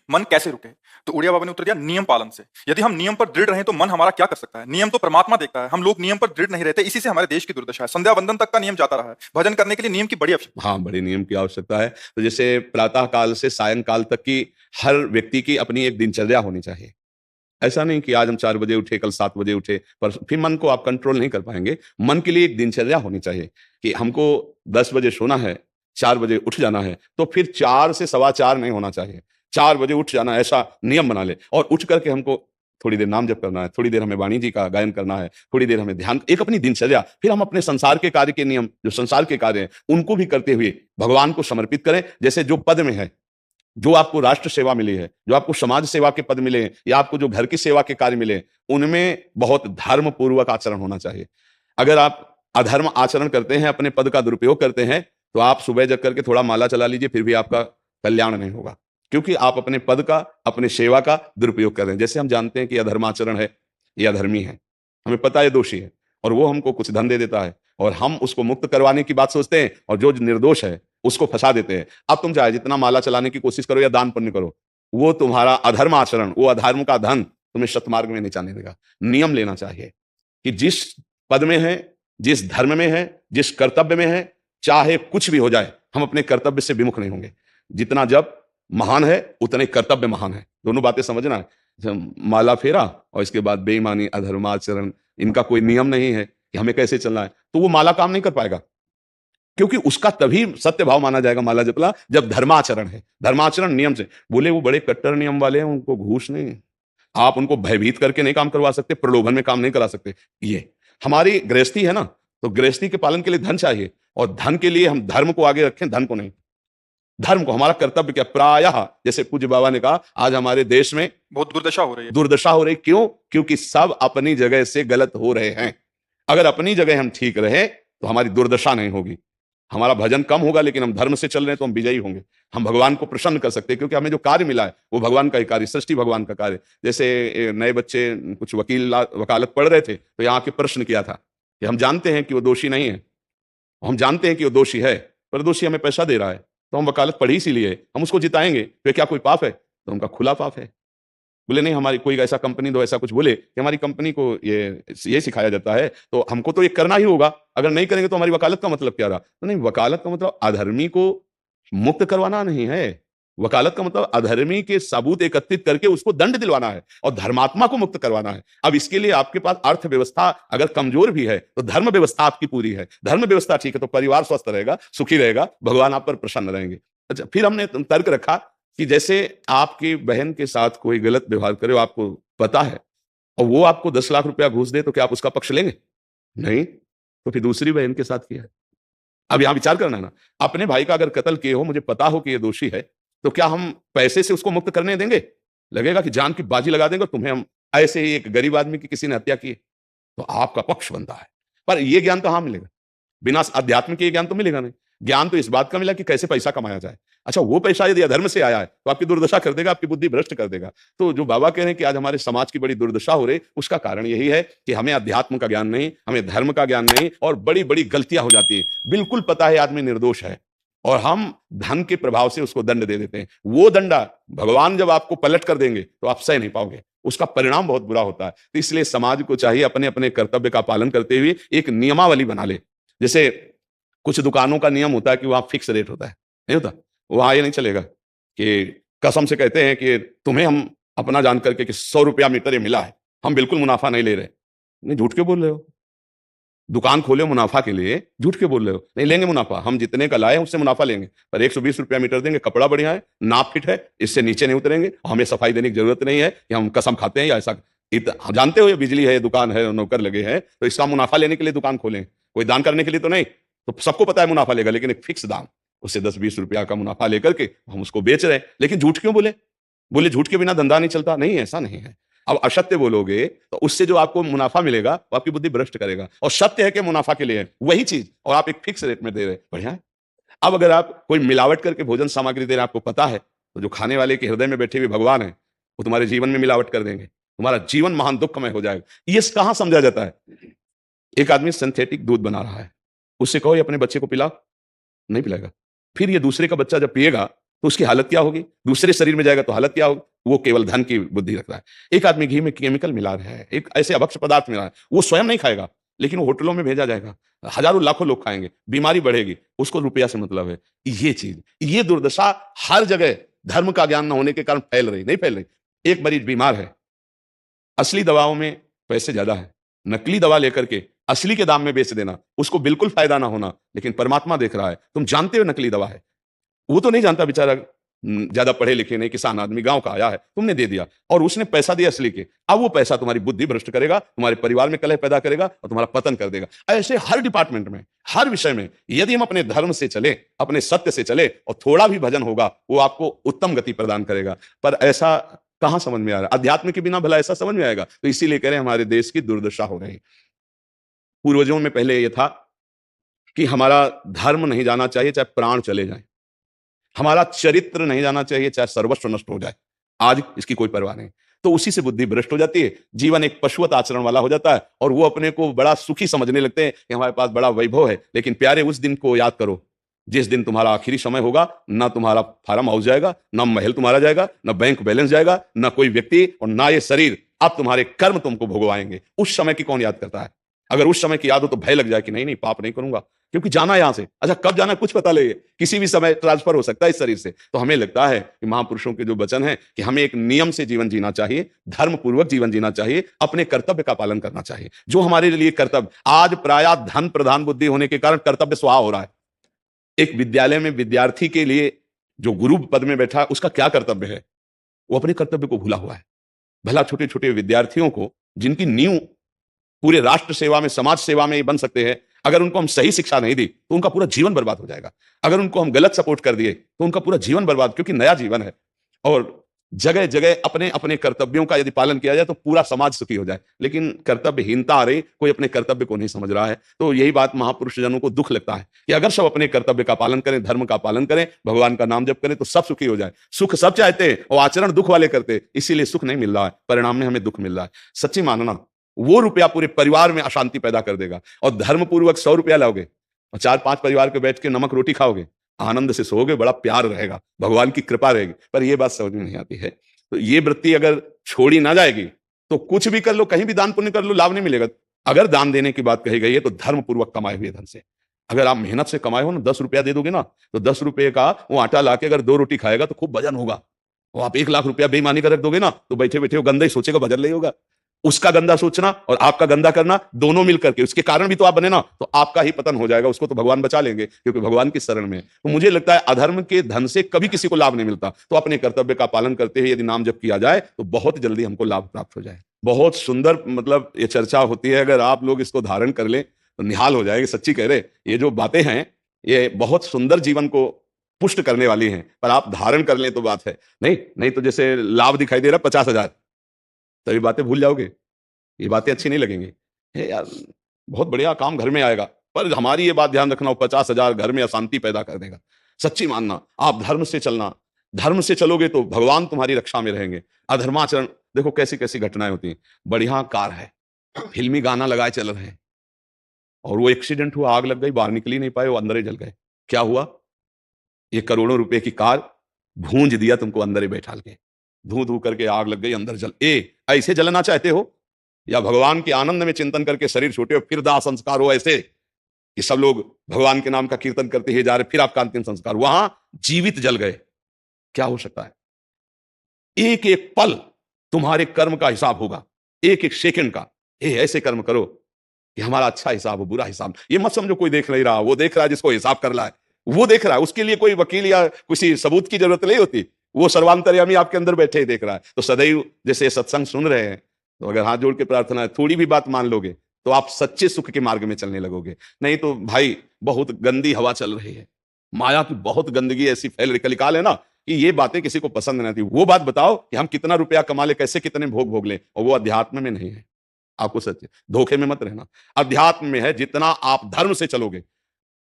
मन कैसे रुके? तो उड़िया बाबा ने उत्तर दिया, नियम पालन से। यदि हम नियम पर दृढ़ रहें तो मन हमारा क्या कर सकता है? नियम तो परमात्मा देखता है, हम लोग नियम पर दृढ़ नहीं रहते, इसी से हमारे देश की दुर्दशा है। संध्या वंदन तक का नियम जाता रहा है, भजन करने के लिए नियम की बड़ी आवश्यकता हाँ, बड़े नियम की आवश्यकता है। तो जैसे प्रातः काल से सायं काल तक की हर व्यक्ति की अपनी एक दिनचर्या होनी चाहिए। ऐसा नहीं कि आज हम 4 बजे उठे, कल 7 बजे उठे, पर फिर मन को आप कंट्रोल नहीं कर पाएँगे। मन के लिए एक दिनचर्या होनी चाहिए कि हमको 10 बजे सोना है, 4 बजे उठ जाना है, तो फिर 4 से सवा 4 नहीं होना चाहिए। 4 बजे उठ जाना है, ऐसा नियम बना लें और उठ कर के हमको थोड़ी देर नाम जप करना है, थोड़ी देर हमें वाणी जी का गायन करना है, थोड़ी देर हमें ध्यान, एक अपनी दिनचर्या, फिर हम अपने संसार के कार्य के नियम, जो संसार के कार्य हैं, उनको भी करते हुए भगवान को समर्पित करें। जैसे जो पद में है, जो आपको राष्ट्र सेवा मिली है, जो आपको समाज सेवा के पद मिले हैं या आपको जो घर की सेवा के कार्य मिले हैं, उनमें बहुत धर्म पूर्वक आचरण होना चाहिए। अगर आप अधर्म आचरण करते हैं, अपने पद का दुरुपयोग करते हैं, तो आप सुबह जग करके थोड़ा माला चला लीजिए, फिर भी आपका कल्याण नहीं होगा, क्योंकि आप अपने पद का, अपने सेवा का दुरुपयोग कर रहे हैं। जैसे हम जानते हैं कि अधर्माचरण है, ये अधर्मी है, हमें पता है दोषी है, और वो हमको कुछ धन दे देता है और हम उसको मुक्त करवाने की बात सोचते हैं, और जो निर्दोष है उसको फंसा देते हैं। अब तुम चाहे जितना माला चलाने की कोशिश करो या दान पुण्य करो, वो तुम्हारा अधर्म आचरण, वो अधर्म का धन तुम्हें सतमार्ग में नहीं जाने देगा। नियम लेना चाहिए कि जिस पद में है, जिस धर्म में है, जिस कर्तव्य में है, चाहे कुछ भी हो जाए, हम अपने कर्तव्य से विमुख नहीं होंगे। जितना जप महान है, उतने कर्तव्य महान है। दोनों बातें समझना है। माला फेरा और इसके बाद बेईमानी, अधर्माचरण, इनका कोई नियम नहीं है कि हमें कैसे चलना है, तो वो माला काम नहीं कर पाएगा, क्योंकि उसका तभी सत्य भाव माना जाएगा माला जपला जब धर्माचरण है। धर्माचरण नियम से, बोले वो बड़े कट्टर नियम वाले हैं, उनको घूस नहीं, आप उनको भयभीत करके नहीं काम करवा सकते, प्रलोभन में काम नहीं करा सकते। ये हमारी गृहस्थी है ना, तो गृहस्थी के पालन के लिए धन चाहिए, और धन के लिए हम धर्म को आगे रखें, धन को नहीं। धर्म को, हमारा कर्तव्य क्या, प्रायः जैसे पूज्य बाबा ने कहा, आज हमारे देश में बहुत दुर्दशा हो रही है। दुर्दशा हो रही, क्यों? क्योंकि सब अपनी जगह से गलत हो रहे हैं। अगर अपनी जगह हम ठीक रहे तो हमारी दुर्दशा नहीं होगी, हमारा भजन कम होगा, लेकिन हम धर्म से चल रहे हैं तो हम विजयी होंगे। हम भगवान को प्रसन्न कर सकते हैं, क्योंकि हमें जो कार्य मिला है वो भगवान का ही कार्य, सृष्टि भगवान का कार्य। जैसे नए बच्चे कुछ वकालत पढ़ रहे थे, तो यहाँ के प्रश्न किया था कि हम जानते हैं कि वो दोषी नहीं है, हम जानते हैं कि वो दोषी है, पर दोषी हमें पैसा दे रहा है, तो हम वकालत पढ़ी इसीलिए, हम उसको जिताएंगे, तो क्या कोई पाप है? तो उनका खुला पाप है। बोले नहीं, हमारी कोई ऐसा कंपनी दो, ऐसा कुछ बोले कि हमारी कंपनी को ये सिखाया जाता है, तो हमको तो ये करना ही होगा, अगर नहीं करेंगे तो हमारी वकालत का मतलब क्या रहा? तो नहीं, वकालत का मतलब अधर्मी को मुक्त करवाना नहीं है, वकालत का मतलब अधर्मी के सबूत एकत्रित करके उसको दंड दिलवाना है और धर्मात्मा को मुक्त करवाना है। अब इसके लिए आपके पास अर्थव्यवस्था अगर कमजोर भी है, तो धर्म व्यवस्था आपकी पूरी है, धर्म व्यवस्था ठीक है, तो परिवार स्वस्थ रहेगा, सुखी रहेगा, भगवान आप पर प्रसन्न रहेंगे। अच्छा, फिर हमने तर्क रखा कि जैसे आपकी बहन के साथ कोई गलत व्यवहार करे, आपको पता है, और वो आपको 10 लाख रुपया घूस दे, तो क्या आप उसका पक्ष लेंगे? नहीं। तो फिर दूसरी बहन के साथ किया है। अब यहां विचार करना है ना, अपने भाई का अगर कत्ल किए हो, मुझे पता हो कि ये दोषी है, तो क्या हम पैसे से उसको मुक्त करने देंगे? लगेगा कि जान की बाजी लगा देंगे, तुम्हें हम ऐसे ही, एक गरीब आदमी की किसी ने हत्या की, तो आपका पक्ष बनता है। पर ये ज्ञान तो हाँ मिलेगा, बिना अध्यात्म के ये ज्ञान तो मिलेगा नहीं। ज्ञान तो इस बात का मिला कि कैसे पैसा कमाया जाए। अच्छा, वो पैसा यदि अधर्म से आया है तो आपकी दुर्दशा कर देगा, आपकी बुद्धि भ्रष्ट कर देगा। तो जो बाबा कह रहे हैं कि आज हमारे समाज की बड़ी दुर्दशा हो रही, उसका कारण यही है कि हमें अध्यात्म का ज्ञान नहीं, हमें धर्म का ज्ञान नहीं, और बड़ी बड़ी गलतियां हो जाती है। बिल्कुल पता है आदमी निर्दोष है, और हम धन के प्रभाव से उसको दंड दे देते हैं। वो दंडा भगवान जब आपको पलट कर देंगे तो आप सह नहीं पाओगे, उसका परिणाम बहुत बुरा होता है। तो इसलिए समाज को चाहिए अपने अपने कर्तव्य का पालन करते हुए एक नियमावली बना ले। जैसे कुछ दुकानों का नियम होता है कि वहां फिक्स रेट होता है, नहीं होता? वहां ये नहीं चलेगा कि कसम से कहते हैं कि तुम्हें हम अपना जान करके कि 100 रुपया मीटर ये मिला है, हम बिल्कुल मुनाफा नहीं ले रहे। नहीं, झूठ क्यों बोल रहे हो? दुकान खोले मुनाफा के लिए, झूठ क्यों बोल रहे हो? नहीं लेंगे मुनाफा, हम जितने का लाए हैं उससे मुनाफा लेंगे, पर 120 रुपया मीटर देंगे, कपड़ा बढ़िया है, नाप फिट है, इससे नीचे नहीं उतरेंगे, हमें सफाई देने की जरूरत नहीं है कि हम कसम खाते हैं या ऐसा। जानते हो ये बिजली है, दुकान है, नौकर लगे हैं, तो इसका मुनाफा लेने के लिए दुकान खोलें, कोई दान करने के लिए तो नहीं। तो सबको पता है मुनाफा लेगा, लेकिन एक फिक्स दाम, उससे 10-20 रुपया का मुनाफा लेकर के हम उसको बेच रहे हैं। लेकिन झूठ क्यों बोले? बोले झूठ के बिना धंधा नहीं चलता। नहीं, ऐसा नहीं है। अब असत्य बोलोगे तो उससे जो आपको मुनाफा मिलेगा वो आपकी बुद्धि भ्रष्ट करेगा, और सत्य है कि मुनाफा के लिए है वही चीज, और आप एक फिक्स रेट में दे रहे हैं, बढ़िया है। अब अगर आप कोई मिलावट करके भोजन सामग्री दे रहे हैं, आपको पता है, तो जो खाने वाले के हृदय में बैठे हुए भगवान है, वो तुम्हारे जीवन में मिलावट कर देंगे, तुम्हारा जीवन महान दुखमय हो जाएगा। ये कहां समझा जाता है? एक आदमी सिंथेटिक दूध बना रहा है, उससे कहो ये अपने बच्चे को पिला, नहीं पिलाएगा। फिर ये दूसरे का बच्चा जब पिएगा तो उसकी हालत क्या होगी? दूसरे शरीर में जाएगा तो हालत क्या होगी? वो केवल धन की बुद्धि रख रहा है। एक आदमी घी में केमिकल मिला रहा है, एक ऐसे अभक्ष्य पदार्थ मिला है, वो स्वयं नहीं खाएगा, लेकिन वो होटलों में भेजा जाएगा, हजारों लाखों लोग खाएंगे, बीमारी बढ़ेगी, उसको रुपया से मतलब है। ये चीज, ये दुर्दशा हर जगह धर्म का ज्ञान न होने के कारण फैल रही, नहीं फैल रही। एक मरीज बीमार है, असली दवाओं में पैसे ज्यादा है, नकली दवा लेकर के असली के दाम में बेच देना, उसको बिल्कुल फायदा ना होना, लेकिन परमात्मा देख रहा है, तुम जानते हो नकली दवा है, वो तो नहीं जानता बेचारा, ज्यादा पढ़े लिखे नहीं, किसान आदमी गांव का आया है, तुमने दे दिया और उसने पैसा दिया असली के। अब वो पैसा तुम्हारी बुद्धि भ्रष्ट करेगा, तुम्हारे परिवार में कलह पैदा करेगा और तुम्हारा पतन कर देगा। ऐसे हर डिपार्टमेंट में, हर विषय में यदि हम अपने धर्म से चले, अपने सत्य से चले और थोड़ा भी भजन होगा, वो आपको उत्तम गति प्रदान करेगा। पर ऐसा कहां समझ में आ रहा है? अध्यात्म के बिना भला ऐसा समझ में आएगा? तो इसीलिए कह रहे हैं हमारे देश की दुर्दशा हो रही। पूर्वजों में पहले यह था कि हमारा धर्म नहीं जाना चाहिए चाहे प्राण चले जाए, हमारा चरित्र नहीं जाना चाहिए चाहे सर्वस्व नष्ट हो जाए। आज इसकी कोई परवाह नहीं, तो उसी से बुद्धि भ्रष्ट हो जाती है, जीवन एक पशुवत आचरण वाला हो जाता है और वो अपने को बड़ा सुखी समझने लगते हैं कि हमारे पास बड़ा वैभव है। लेकिन प्यारे, उस दिन को याद करो जिस दिन तुम्हारा आखिरी समय होगा, ना तुम्हारा फार्म हाउस जाएगा, ना महल तुम्हारा जाएगा, ना बैंक बैलेंस जाएगा, ना कोई व्यक्ति और ना ये शरीर। अब तुम्हारे कर्म तुमको भोगवाएंगे। उस समय की कौन याद करता है? अगर उस समय की याद हो तो भय लग जाए कि नहीं नहीं, पाप नहीं करूंगा, क्योंकि जाना यहां से। अच्छा, कब जाना कुछ पता नहीं है, किसी भी समय ट्रांसफर हो सकता है इस शरीर से। तो हमें लगता है कि महापुरुषों के जो वचन है कि हमें एक नियम से जीवन जीना चाहिए, धर्म पूर्वक जीवन जीना चाहिए, अपने कर्तव्य का पालन करना चाहिए। जो हमारे लिए कर्तव्य, आज प्रायः धन प्रधान बुद्धि होने के कारण कर्तव्य स्वाहा हो रहा है। एक विद्यालय में विद्यार्थी के लिए जो गुरु पद में बैठा, उसका क्या कर्तव्य है? वो अपने कर्तव्य को भूला हुआ है। भला छोटे छोटे विद्यार्थियों को, जिनकी नींव पूरे राष्ट्र सेवा में, समाज सेवा में बन सकते हैं, अगर उनको हम सही शिक्षा नहीं दी तो उनका पूरा जीवन बर्बाद हो जाएगा। अगर उनको हम गलत सपोर्ट कर दिए तो उनका पूरा जीवन बर्बाद, क्योंकि नया जीवन है। और जगह जगह अपने अपने कर्तव्यों का यदि पालन किया जाए तो पूरा समाज सुखी हो जाए। लेकिन कर्तव्यहीनता आ रही, कोई अपने कर्तव्य को नहीं समझ रहा है। तो यही बात महापुरुष जनों को दुख लगता है कि अगर सब अपने कर्तव्य का पालन करें, धर्म का पालन करें, भगवान का नाम जप करें तो सब सुखी हो जाए। सुख सब चाहते हैं और आचरण दुख वाले करते, इसीलिए सुख नहीं मिल रहा है, परिणाम में हमें दुख मिल रहा है। सच्ची मानना, वो रुपया पूरे परिवार में अशांति पैदा कर देगा। और धर्म पूर्वक 100 रुपया लाओगे और 4-5 परिवार के बैठ के नमक रोटी खाओगे, आनंद से सोओगे, बड़ा प्यार रहेगा, भगवान की कृपा रहेगी। पर यह बात समझ में नहीं आती है। तो ये वृत्ति अगर छोड़ी ना जाएगी तो कुछ भी कर लो, कहीं भी दान पुण्य कर लो, लाभ नहीं मिलेगा। अगर दान देने की बात कही गई है तो धर्म पूर्वक कमाए हुए धन से। अगर आप मेहनत से कमाए हो ना, 10 रुपया दे दोगे ना, तो 10 रुपये का वो आटा लाके अगर 2 रोटी खाएगा तो खूब वजन होगा। और आप 1 लाख रुपया बेईमानी का रख दोगे ना, तो बैठे बैठे वो गंदा ही सोचेगा, वजन नहीं होगा। उसका गंदा सोचना और आपका गंदा करना, दोनों मिलकर के, उसके कारण भी तो आप बने ना, तो आपका ही पतन हो जाएगा। उसको तो भगवान बचा लेंगे, क्योंकि भगवान की शरण में। तो मुझे लगता है अधर्म के धन से कभी किसी को लाभ नहीं मिलता। तो अपने कर्तव्य का पालन करते हुए यदि नाम जप किया जाए तो बहुत जल्दी हमको लाभ प्राप्त हो जाए। बहुत सुंदर, मतलब ये चर्चा होती है, अगर आप लोग इसको धारण कर लें तो निहाल हो जाएगी। सच्ची कह रहे, ये जो बातें हैं ये बहुत सुंदर जीवन को पुष्ट करने वाली हैं, पर आप धारण कर लें तो बात है। नहीं तो जैसे लाभ दिखाई दे रहा 50,000, तभी बातें भूल जाओगे, ये बातें अच्छी नहीं लगेंगी। हे यार, बहुत बढ़िया काम घर में आएगा, पर हमारी ये बात ध्यान रखना, 50,000 घर में अशांति पैदा कर देगा। सच्ची मानना, आप धर्म से चलना, धर्म से चलोगे तो भगवान तुम्हारी रक्षा में रहेंगे। अधर्माचरण, देखो कैसी कैसी घटनाएं होती हैं। बढ़िया कार है, फिल्मी गाना लगाए चल रहे हैं, और वो एक्सीडेंट हुआ, आग लग गई, बाहर निकल ही नहीं पाए, वो अंदर ही जल गए। क्या हुआ? ये करोड़ों रुपए की कार भूंज दिया तुमको अंदर ही बैठा के, धू धू करके आग लग गई, अंदर जल। ऐसे जलना चाहते हो, या भगवान के आनंद में चिंतन करके शरीर छूटे हो, फिर दाह संस्कार हो ऐसे कि सब लोग भगवान के नाम का कीर्तन करते ही जा रहे, फिर आपका अंतिम संस्कार वहां जीवित जल गए? क्या हो सकता है? एक एक पल तुम्हारे कर्म का हिसाब होगा, एक एक सेकंड का। ऐसे कर्म करो कि हमारा अच्छा हिसाब हो, बुरा हिसाब। ये मत समझो कोई देख नहीं रहा, वो देख रहा है जिसको हिसाब कर रहा है, वो देख रहा है। उसके लिए कोई वकील या किसी सबूत की जरूरत नहीं होती, वो सर्वांतर्यामी आपके अंदर बैठे ही देख रहा है। तो सदैव जैसे सत्संग सुन रहे हैं, तो अगर हाथ जोड़ के प्रार्थना है, थोड़ी भी बात मान लोगे तो आप सच्चे सुख के मार्ग में चलने लगोगे। नहीं तो भाई, बहुत गंदी हवा चल रही है, माया की बहुत गंदगी ऐसी फैल रही, कलिकाल है ना, कि ये बातें किसी को पसंद नहीं आती। वो बात बताओ कि हम कितना रुपया कमा ले, कैसे कितने भोग भोग ले, और वो अध्यात्म में नहीं है। आपको सच, धोखे में मत रहना। अध्यात्म में है, जितना आप धर्म से चलोगे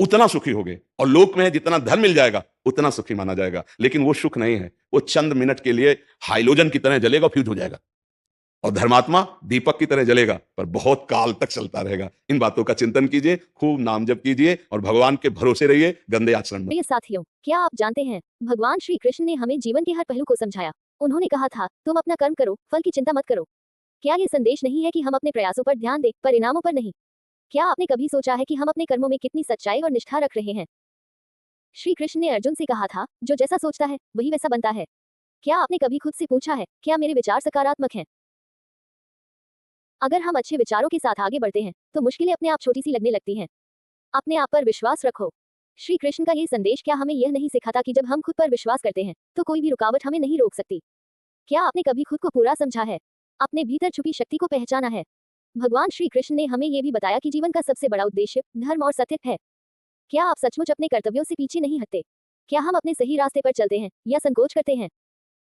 उतना सुखी होगे, और लोक में है जितना धन मिल जाएगा उतना सुखी माना जाएगा। लेकिन वो सुख नहीं है, वो चंद मिनट के लिए हाइलोजन की तरह जलेगा, फ्यूज हो जाएगा। और धर्मात्मा दीपक की तरह जलेगा पर बहुत काल तक चलता रहेगा। इन बातों का चिंतन कीजिए, खूब नाम जप कीजिए और भगवान के भरोसे रहिए, गंदे आचरण मत। प्रिय साथियों, क्या आप जानते हैं भगवान श्री कृष्ण ने हमें जीवन के हर पहलू को समझाया। उन्होंने कहा था, तुम अपना कर्म करो, फल की चिंता मत करो। क्या ये संदेश नहीं है कि हम अपने प्रयासों पर ध्यान दें, परिणामों पर नहीं? क्या आपने कभी सोचा है कि हम अपने कर्मों में कितनी सच्चाई और निष्ठा रख रहे हैं? श्री कृष्ण ने अर्जुन से कहा था, जो जैसा सोचता है वही वैसा बनता है। क्या आपने कभी खुद से पूछा है, क्या मेरे विचार सकारात्मक हैं? अगर हम अच्छे विचारों के साथ आगे बढ़ते हैं तो मुश्किलें अपने आप छोटी सी लगने लगती हैं। अपने आप पर विश्वास रखो। श्री कृष्ण का ये संदेश क्या हमें यह नहीं सिखाता कि जब हम खुद पर विश्वास करते हैं तो कोई भी रुकावट हमें नहीं रोक सकती? क्या आपने कभी खुद को पूरा समझा है, अपने भीतर छुपी शक्ति को पहचाना है? भगवान श्री कृष्ण ने हमें यह भी बताया कि जीवन का सबसे बड़ा उद्देश्य धर्म और सत्य है। क्या आप सचमुच अपने कर्तव्यों से पीछे नहीं हटते? क्या हम अपने सही रास्ते पर चलते हैं या संकोच करते हैं?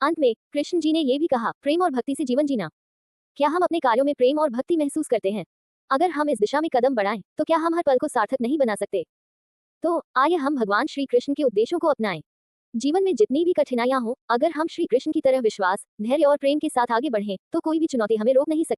अंत में कृष्ण जी ने यह भी कहा, प्रेम और भक्ति से जीवन जीना। क्या हम अपने कार्यों में प्रेम और भक्ति महसूस करते हैं? अगर हम इस दिशा में कदम बढ़ाएं तो क्या हम हर पल को सार्थक नहीं बना सकते? तो आइए हम भगवान श्री कृष्ण के उपदेशों को अपनाएं। जीवन में जितनी भी कठिनाइयां हों, अगर हम श्री कृष्ण की तरह विश्वास, धैर्य और प्रेम के साथ आगे बढ़ें तो कोई भी चुनौती हमें रोक नहीं सकती।